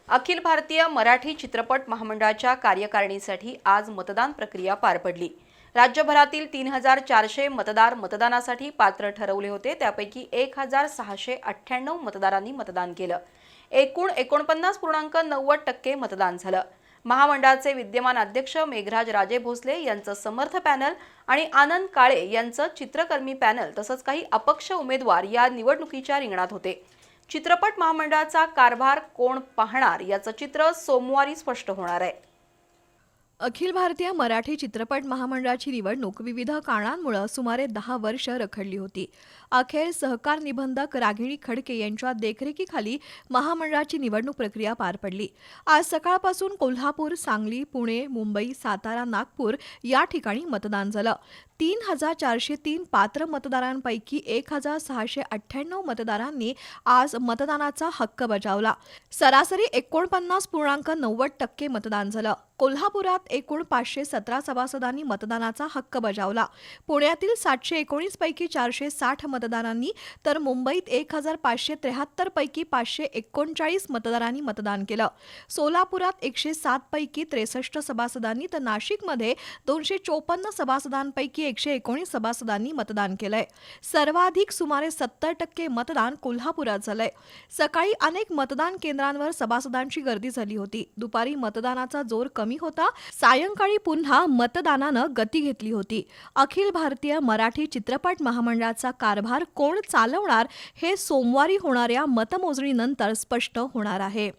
अखिल भारतीय मराठी चित्रपट महामंडळाच्या कार्यकारिणीसाठी आज मतदान प्रक्रिया पार पडली। राज्यभरातील 3400 मतदार मतदानासाठी पात्र ठरवले होते। त्यापैकी 1698 मतदारांनी मतदान केलं। एकूण 49.90% मतदान झालं। महामंडळाचे विद्यमान अध्यक्ष मेघराज राजे भोसले यांचं समर्थ पॅनल आणि आनंद काळे यांचं चित्रकर्मी पॅनल तसंच काही अपक्ष उमेदवार या निवडणुकीच्या रिंगणात होते। चित्रपट महामंडळाचा कारभार कोण पाहणार याचं चित्र सोमवारी स्पष्ट होणार आहे। अखिल भारतीय मराठी चित्रपट महामंडळाची निवडणूक विविध कारणांमुळे सुमारे 10 वर्ष रखडली होती। अखेर सहकार निबंधक रागिणी खडके यांच्या देखरेखीखाली महामंडळाची निवडणूक प्रक्रिया पार पडली। आज सकाळपासून कोल्हापूर, सांगली, पुणे, मुंबई, सातारा, नागपूर या ठिकाणी मतदान झालं। 3403 पात्र मतदारांपैकी 1698 मतदारांनी आज मतदानाचा हक्क बजावला। सरासरी 49.90% मतदान झालं। कोल्हापुरात एकूण 517 सभासदांनी मतदानाचा हक्क बजावला। पुण्यातील 719 पैकी 460 मतदारांनी तर मुंबईत 1573 पैकी 539 मतदारांनी मतदान केलं। सोलापुरात 107 पैकी 63 सभासदांनी तर नाशिकमध्ये 254 सभासदांपैकी 119 सभासदांनी मतदान केलंय। सर्वाधिक सुमारे 70% मतदान कोल्हापुरात झालंय। सकाळी अनेक मतदान केंद्रांवर सभासदांची गर्दी झाली होती। दुपारी मतदानाचा जोर कमी होता। सायंकाळी पुन्हा मतदानानं गती घेतली होती। अखिल भारतीय मराठी चित्रपट महामंडळाचा कारभार कोण चालवणार हे सोमवारी होणाऱ्या मतमोजणीनंतर स्पष्ट होणार आहे।